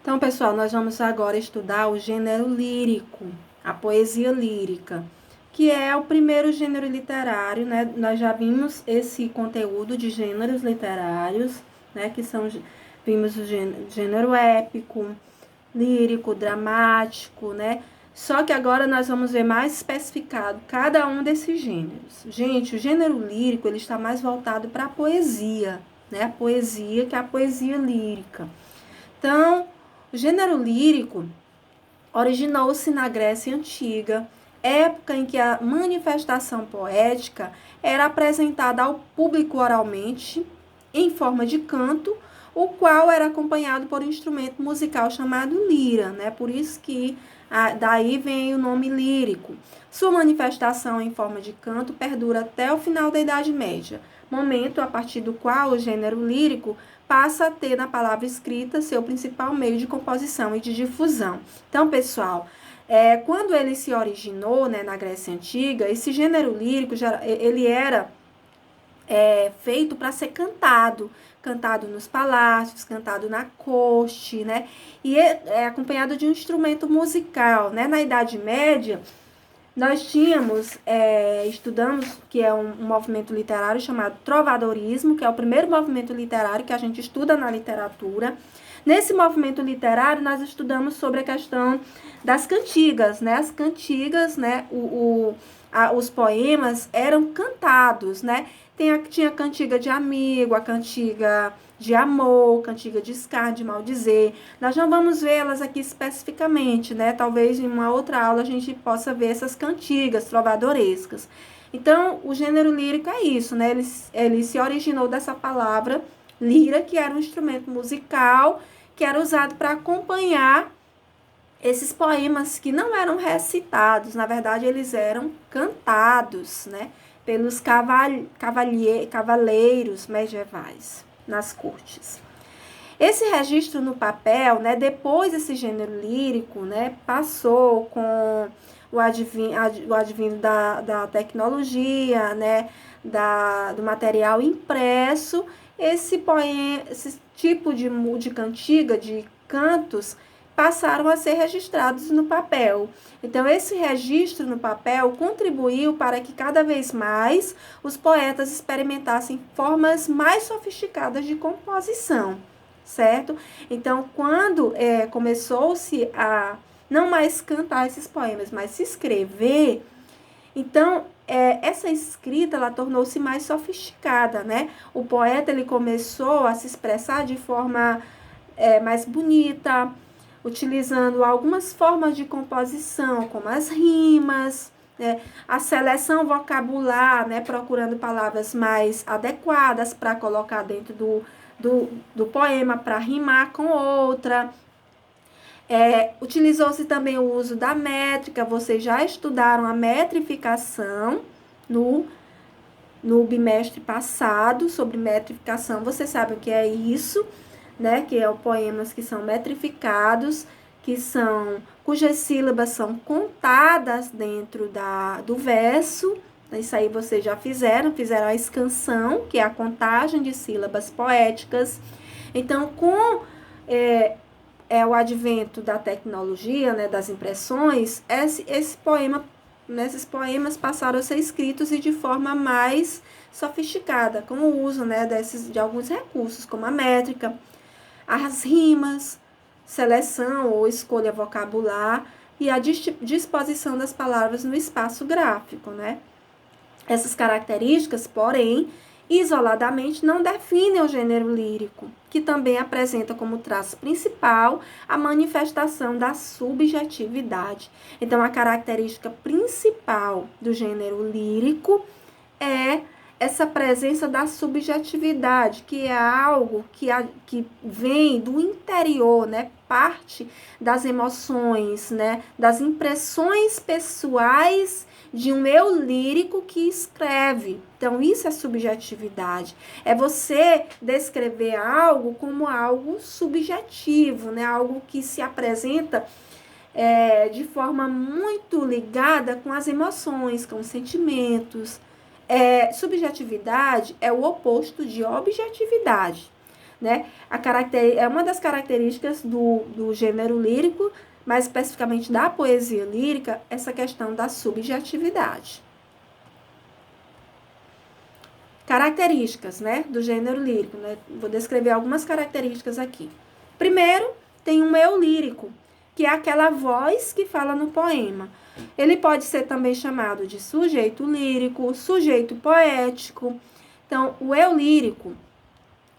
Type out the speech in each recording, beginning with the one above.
Então, pessoal, nós vamos agora estudar o gênero lírico, a poesia lírica, que é o primeiro gênero literário, né? Nós já vimos esse conteúdo de gêneros literários, né? Vimos o gênero épico, lírico, dramático, né? Só que agora nós vamos ver mais especificado cada um desses gêneros. Gente, o gênero lírico, ele está mais voltado para a poesia, né? A poesia, que é a poesia lírica. Então, o gênero lírico originou-se na Grécia Antiga, época em que a manifestação poética era apresentada ao público oralmente, em forma de canto, o qual era acompanhado por um instrumento musical chamado lira, né? Por isso que daí vem o nome lírico. Sua manifestação em forma de canto perdura até o final da Idade Média, momento a partir do qual o gênero lírico passa a ter na palavra escrita seu principal meio de composição e de difusão. Então, pessoal, quando ele se originou, né, na Grécia Antiga, esse gênero lírico, ele era feito para ser cantado nos palácios, cantado na corte, né, e acompanhado de um instrumento musical, né. Na Idade Média, nós estudamos que é um movimento literário chamado trovadorismo, que é o primeiro movimento literário que a gente estuda na literatura. Nesse movimento literário, nós estudamos sobre a questão das cantigas, né? As cantigas, né? Os poemas eram cantados, né? Tinha a cantiga de amigo, a cantiga de amor, cantiga de escárnio, de maldizer. Nós não vamos vê-las aqui especificamente, né? Talvez em uma outra aula a gente possa ver essas cantigas trovadorescas. Então, o gênero lírico é isso, né? Ele se originou dessa palavra lira, que era um instrumento musical que era usado para acompanhar esses poemas que não eram recitados, na verdade eles eram cantados, né, pelos cavaleiros medievais nas cortes. Esse registro no papel, né, depois desse gênero lírico, né, passou com o advento da tecnologia, né, do material impresso, esse tipo de cantiga, de cantos, passaram a ser registrados no papel. Então, esse registro no papel contribuiu para que cada vez mais os poetas experimentassem formas mais sofisticadas de composição, certo? Então, quando começou-se a não mais cantar esses poemas, mas se escrever, então, essa escrita, ela tornou-se mais sofisticada, né? O poeta, ele começou a se expressar de forma mais bonita, utilizando algumas formas de composição, como as rimas, né? A seleção vocabular, né? Procurando palavras mais adequadas para colocar dentro do poema, para rimar com outra. Utilizou-se também o uso da métrica, vocês já estudaram a metrificação no bimestre passado, sobre metrificação, você sabe o que é isso, né? Que é poemas que são metrificados, cujas sílabas são contadas dentro do verso. Isso aí vocês já fizeram a escansão, que é a contagem de sílabas poéticas. Então, com o advento da tecnologia, né, das impressões, esses poemas passaram a ser escritos e de forma mais sofisticada, com o uso, né, de alguns recursos, como a métrica, as rimas, seleção ou escolha vocabular e a disposição das palavras no espaço gráfico, né? Essas características, porém, isoladamente não definem o gênero lírico, que também apresenta como traço principal a manifestação da subjetividade. Então, a característica principal do gênero lírico é essa presença da subjetividade, que é algo que vem do interior, né? Parte das emoções, né? Das impressões pessoais de um eu lírico que escreve. Então, isso é subjetividade. É você descrever algo como algo subjetivo, né? Algo que se apresenta de forma muito ligada com as emoções, com os sentimentos. Subjetividade é o oposto de objetividade. né? É uma das características do gênero lírico, mais especificamente da poesia lírica, essa questão da subjetividade. Características, né, do gênero lírico, né? Vou descrever algumas características aqui. Primeiro, tem um eu lírico, que é aquela voz que fala no poema. Ele pode ser também chamado de sujeito lírico, sujeito poético. Então, o eu lírico,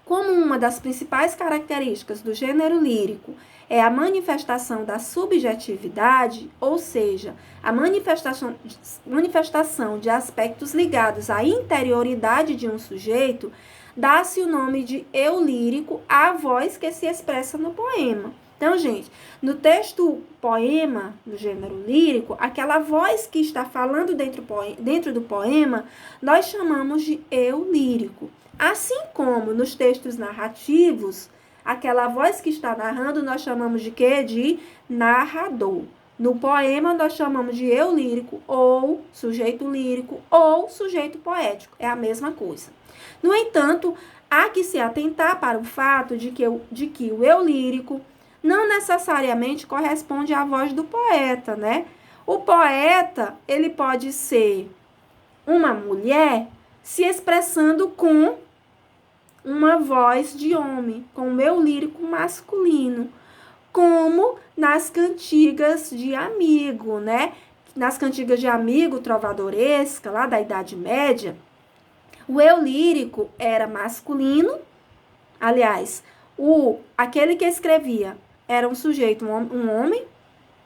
como uma das principais características do gênero lírico é a manifestação da subjetividade, ou seja, a manifestação de aspectos ligados à interioridade de um sujeito, dá-se o nome de eu lírico à voz que se expressa no poema. Então, gente, no texto poema, no gênero lírico, aquela voz que está falando dentro do poema, nós chamamos de eu lírico. Assim como nos textos narrativos, aquela voz que está narrando, nós chamamos de quê? De narrador. No poema, nós chamamos de eu lírico, ou sujeito lírico, ou sujeito poético. É a mesma coisa. No entanto, há que se atentar para o fato de que o eu lírico não necessariamente corresponde à voz do poeta, né? O poeta, ele pode ser uma mulher se expressando com uma voz de homem, com o eu lírico masculino, como nas cantigas de amigo, né? Nas cantigas de amigo trovadoresca, lá da Idade Média, o eu lírico era masculino, aliás, aquele que escrevia era um sujeito, um homem,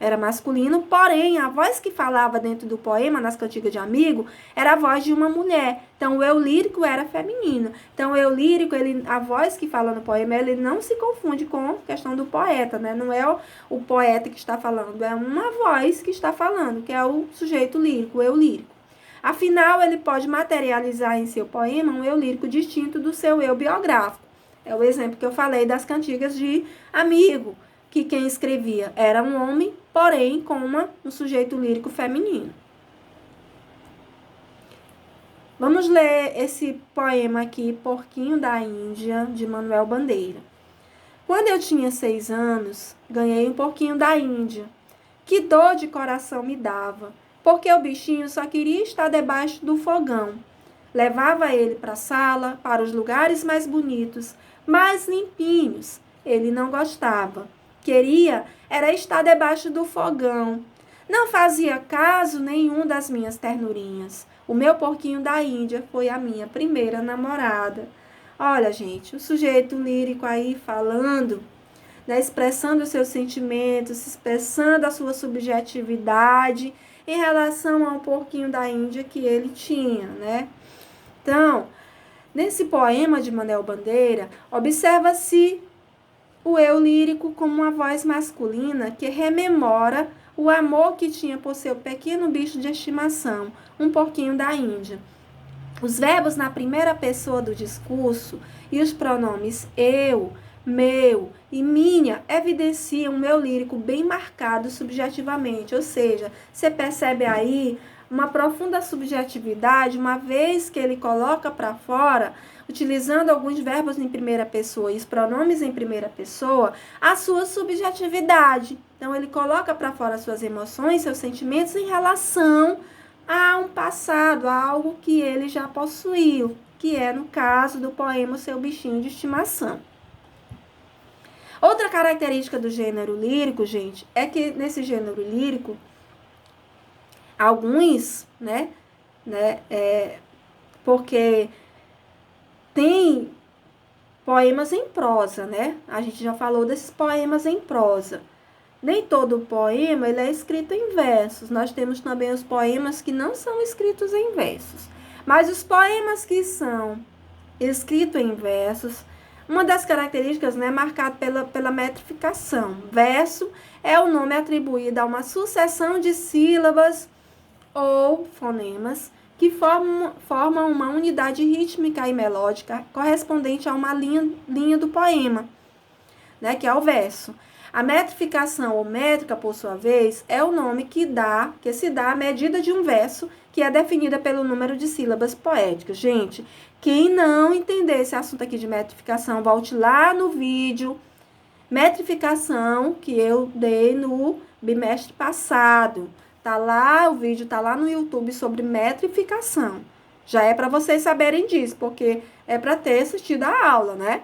era masculino, porém, a voz que falava dentro do poema, nas cantigas de amigo, era a voz de uma mulher. Então, o eu lírico era feminino. Então, o eu lírico, a voz que fala no poema, ele não se confunde com a questão do poeta, né? Não é o poeta que está falando, é uma voz que está falando, que é o sujeito lírico, o eu lírico. Afinal, ele pode materializar em seu poema um eu lírico distinto do seu eu biográfico. É o exemplo que eu falei das cantigas de amigo, que quem escrevia era um homem, porém com um sujeito lírico feminino. Vamos ler esse poema aqui, Porquinho da Índia, de Manuel Bandeira. Quando eu tinha 6 anos, ganhei um porquinho da Índia. Que dor de coração me dava, porque o bichinho só queria estar debaixo do fogão. Levava ele para a sala, para os lugares mais bonitos, mais limpinhos. Ele não gostava. Queria era estar debaixo do fogão. Não fazia caso nenhum das minhas ternurinhas. O meu porquinho da Índia foi a minha primeira namorada. Olha, gente, o sujeito lírico aí falando, né, expressando os seus sentimentos, expressando a sua subjetividade em relação ao porquinho da Índia que ele tinha, né? Então, nesse poema de Manuel Bandeira, observa-se o eu lírico como uma voz masculina que rememora o amor que tinha por seu pequeno bicho de estimação, um porquinho da Índia. Os verbos na primeira pessoa do discurso e os pronomes eu, meu e minha evidenciam o meu lírico bem marcado subjetivamente, ou seja, você percebe aí uma profunda subjetividade, uma vez que ele coloca para fora, utilizando alguns verbos em primeira pessoa e os pronomes em primeira pessoa, a sua subjetividade. Então, ele coloca para fora suas emoções, seus sentimentos em relação a um passado, a algo que ele já possuiu, que é, no caso do poema, Seu Bichinho de Estimação. Outra característica do gênero lírico, gente, é que nesse gênero lírico, alguns, porque tem poemas em prosa, né? A gente já falou desses poemas em prosa. Nem todo poema ele é escrito em versos. Nós temos também os poemas que não são escritos em versos. Mas os poemas que são escritos em versos, uma das características, né, é marcado pela metrificação. Verso é o nome atribuído a uma sucessão de sílabas ou fonemas que formam uma unidade rítmica e melódica correspondente a uma linha do poema, né, que é o verso. A metrificação ou métrica, por sua vez, é o nome que se dá à medida de um verso, que é definida pelo número de sílabas poéticas. Gente, quem não entender esse assunto aqui de metrificação, volte lá no vídeo metrificação que eu dei no bimestre passado. Tá lá, o vídeo tá lá no YouTube sobre metrificação. Já é para vocês saberem disso, porque é para ter assistido a aula, né?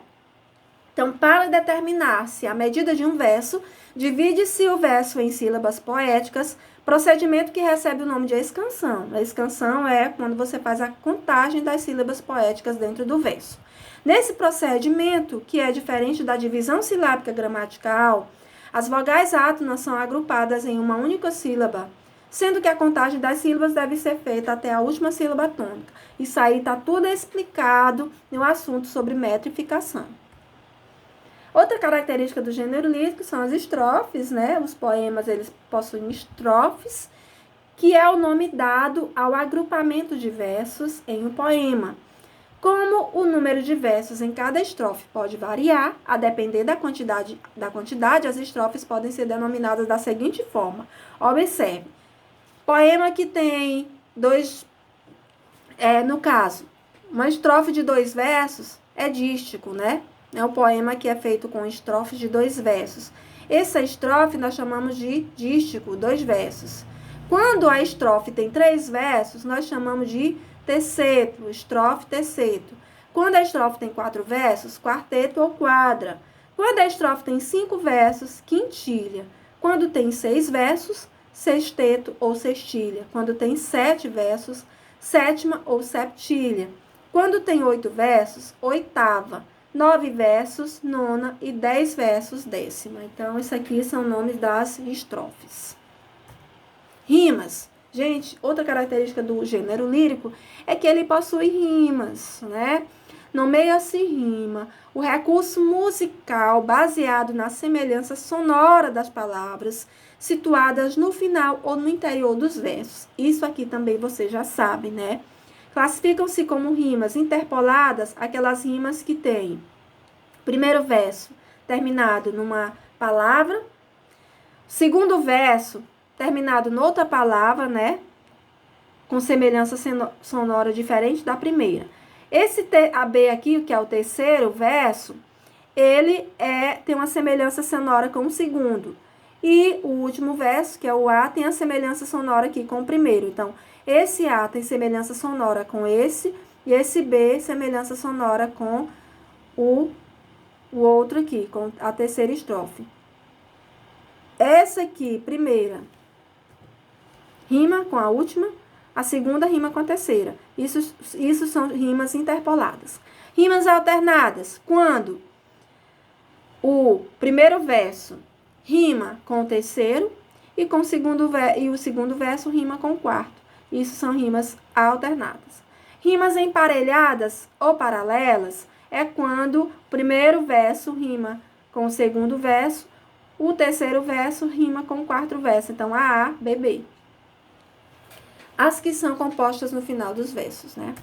Então, para determinar-se a medida de um verso, divide-se o verso em sílabas poéticas, procedimento que recebe o nome de escansão. A escansão é quando você faz a contagem das sílabas poéticas dentro do verso. Nesse procedimento, que é diferente da divisão silábica gramatical, as vogais átonas são agrupadas em uma única sílaba, sendo que a contagem das sílabas deve ser feita até a última sílaba tônica. Isso aí está tudo explicado no assunto sobre metrificação. Outra característica do gênero lírico são as estrofes, né? Os poemas, eles possuem estrofes, que é o nome dado ao agrupamento de versos em um poema. Como o número de versos em cada estrofe pode variar, a depender da quantidade, as estrofes podem ser denominadas da seguinte forma. Observe, poema que tem no caso, uma estrofe de 2 versos é dístico, né? É um poema que é feito com estrofes de 2 versos. Essa estrofe nós chamamos de dístico, 2 versos. Quando a estrofe tem 3 versos, nós chamamos de terceto, estrofe, terceto. Quando a estrofe tem 4 versos, quarteto ou quadra. Quando a estrofe tem 5 versos, quintilha. Quando tem 6 versos, sexteto ou sextilha. Quando tem 7 versos, sétima ou septilha. Quando tem 8 versos, oitava. 9 versos, nona e 10 versos, décima. Então, isso aqui são nomes das estrofes. Rimas. Gente, outra característica do gênero lírico é que ele possui rimas, né? Nomeia-se rima, o recurso musical baseado na semelhança sonora das palavras situadas no final ou no interior dos versos. Isso aqui também você já sabe, né? Classificam-se como rimas interpoladas aquelas rimas que têm primeiro verso terminado numa palavra, segundo verso terminado noutra palavra, né? Com semelhança sonora diferente da primeira. Esse AB aqui, que é o terceiro verso, ele tem uma semelhança sonora com o segundo. E o último verso, que é o A, tem a semelhança sonora aqui com o primeiro. Então, esse A tem semelhança sonora com esse, e esse B, semelhança sonora com o outro aqui, com a terceira estrofe. Essa aqui, primeira, rima com a última, a segunda rima com a terceira. Isso são rimas interpoladas. Rimas alternadas, quando o primeiro verso rima com o terceiro e o segundo verso rima com o quarto. Isso são rimas alternadas. Rimas emparelhadas ou paralelas é quando o primeiro verso rima com o segundo verso, o terceiro verso rima com o quarto verso. Então, A, B, B. As que são compostas no final dos versos, né?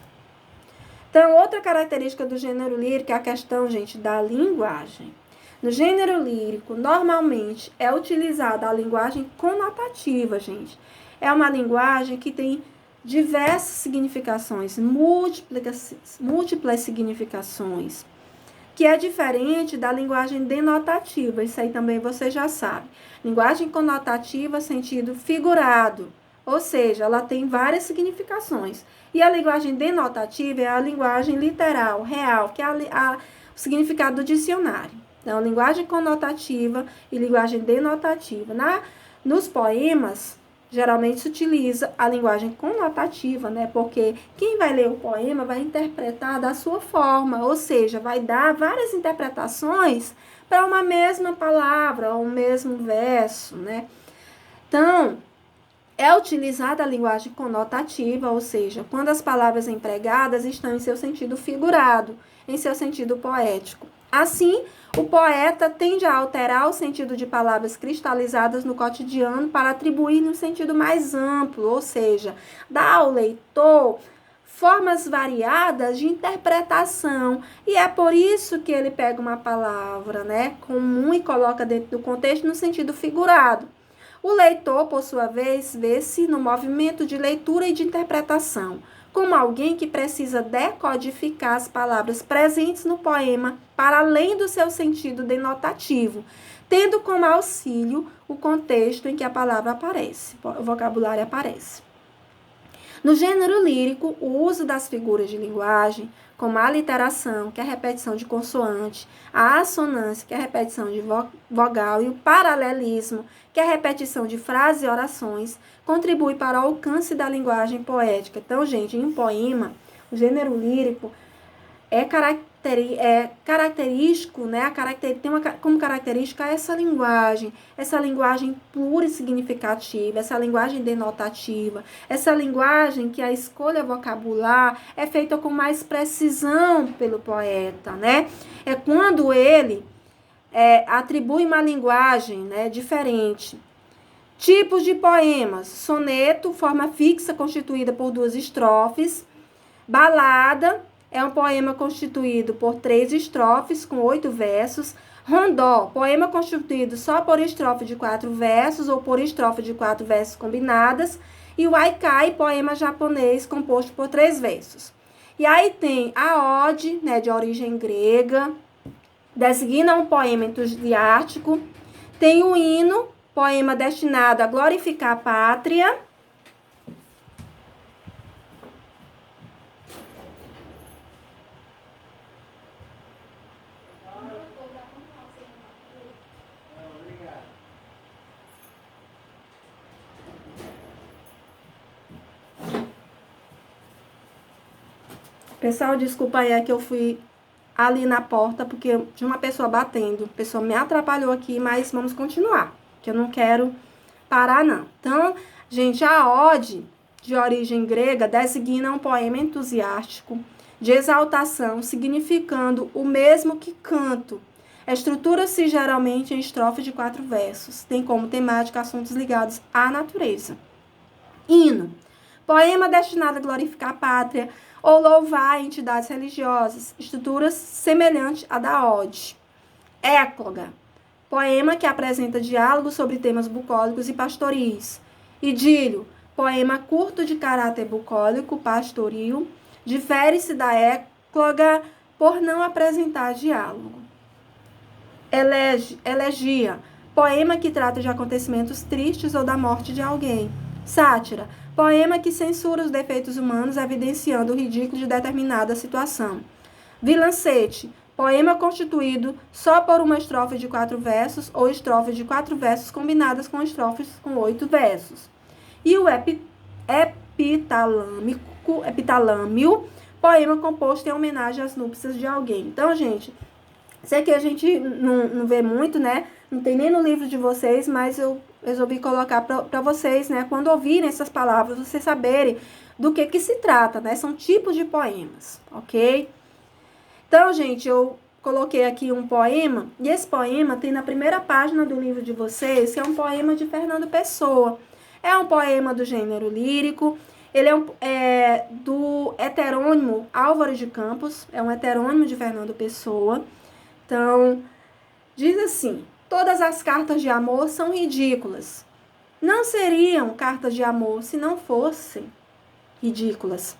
Então, outra característica do gênero lírico é a questão, gente, da linguagem. No gênero lírico, normalmente, é utilizada a linguagem conotativa, gente. É uma linguagem que tem diversas significações, múltiplas significações, que é diferente da linguagem denotativa. Isso aí também você já sabe. Linguagem conotativa, sentido figurado, ou seja, ela tem várias significações. E a linguagem denotativa é a linguagem literal, real, que é o significado do dicionário. Então, linguagem conotativa e linguagem denotativa. Nos poemas, geralmente se utiliza a linguagem conotativa, né? Porque quem vai ler o poema vai interpretar da sua forma, ou seja, vai dar várias interpretações para uma mesma palavra, ou um mesmo verso, né? Então, é utilizada a linguagem conotativa, ou seja, quando as palavras empregadas estão em seu sentido figurado, em seu sentido poético. Assim, o poeta tende a alterar o sentido de palavras cristalizadas no cotidiano para atribuir um sentido mais amplo, ou seja, dar ao leitor formas variadas de interpretação. E é por isso que ele pega uma palavra, né, comum e coloca dentro do contexto no sentido figurado. O leitor, por sua vez, vê-se no movimento de leitura e de interpretação, como alguém que precisa decodificar as palavras presentes no poema para além do seu sentido denotativo, tendo como auxílio o contexto em que a palavra aparece, o vocabulário aparece. No gênero lírico, o uso das figuras de linguagem, como a aliteração, que é a repetição de consoante, a assonância, que é a repetição de vogal, e o paralelismo, que é a repetição de frases e orações, contribui para o alcance da linguagem poética. Então, gente, em um poema, o gênero lírico é característico, né? Tem como característica essa linguagem pura e significativa, essa linguagem denotativa, essa linguagem que a escolha vocabular é feita com mais precisão pelo poeta, né? É quando ele atribui uma linguagem, né, diferente. Tipos de poemas: soneto, forma fixa constituída por 2 estrofes. Balada é um poema constituído por 3 estrofes com 8 versos. Rondó, poema constituído só por estrofe de 4 versos ou por estrofe de 4 versos combinadas. E o haikai, poema japonês composto por 3 versos. E aí tem a ode, né, de origem grega, designa um poema entusiástico. Tem o hino, poema destinado a glorificar a pátria. Pessoal, desculpa aí, é que eu fui ali na porta, porque tinha uma pessoa batendo. A pessoa me atrapalhou aqui, mas vamos continuar, que eu não quero parar, não. Então, gente, a ode, de origem grega, designa um poema entusiástico, de exaltação, significando o mesmo que canto. Estrutura-se geralmente em estrofe de 4 versos. Tem como temática assuntos ligados à natureza. Hino, poema destinado a glorificar a pátria ou louvar entidades religiosas, estruturas semelhantes à da ode. Écloga, poema que apresenta diálogos sobre temas bucólicos e pastoris. Idílio, poema curto de caráter bucólico, pastoril, difere-se da écloga por não apresentar diálogo. Elegia, poema que trata de acontecimentos tristes ou da morte de alguém. Sátira, poema que censura os defeitos humanos, evidenciando o ridículo de determinada situação. Vilancete, poema constituído só por uma estrofe de 4 versos ou estrofes de 4 versos combinadas com estrofes com 8 versos. E o epitalâmio, poema composto em homenagem às núpcias de alguém. Então, gente, sei que a gente não vê muito, né? Não tem nem no livro de vocês, mas eu resolvi colocar para vocês, né? Quando ouvirem essas palavras, vocês saberem do que se trata, né? São tipos de poemas, ok? Então, gente, eu coloquei aqui um poema, e esse poema tem na primeira página do livro de vocês, que é um poema de Fernando Pessoa. É um poema do gênero lírico, ele é do heterônimo Álvaro de Campos, é um heterônimo de Fernando Pessoa. Então, diz assim: todas as cartas de amor são ridículas. Não seriam cartas de amor se não fossem ridículas.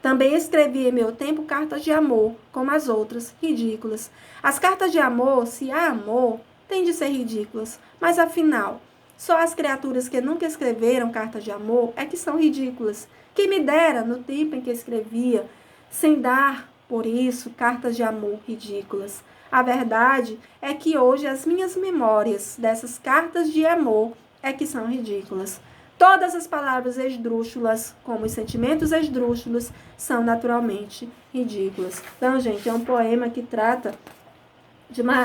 Também escrevi em meu tempo cartas de amor, como as outras, ridículas. As cartas de amor, se há amor, têm de ser ridículas. Mas, afinal, só as criaturas que nunca escreveram cartas de amor é que são ridículas. Quem me dera, no tempo em que escrevia, sem dar, por isso, cartas de amor ridículas. A verdade é que hoje as minhas memórias dessas cartas de amor é que são ridículas. Todas as palavras esdrúxulas, como os sentimentos esdrúxulos, são naturalmente ridículas. Então, gente, é um poema que trata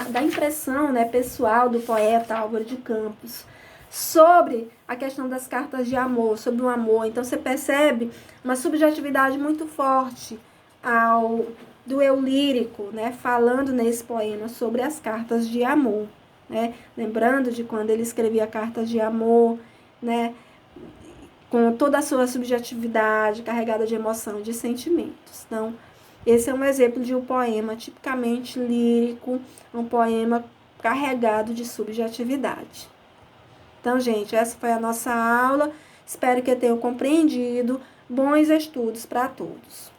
da impressão, né, pessoal do poeta Álvaro de Campos sobre a questão das cartas de amor, sobre o amor. Então, você percebe uma subjetividade muito forte do eu lírico, né, falando nesse poema sobre as cartas de amor, né, lembrando de quando ele escrevia cartas de amor, né, com toda a sua subjetividade, carregada de emoção, de sentimentos. Então, esse é um exemplo de um poema tipicamente lírico, um poema carregado de subjetividade. Então, gente, essa foi a nossa aula. Espero que tenham compreendido. Bons estudos para todos.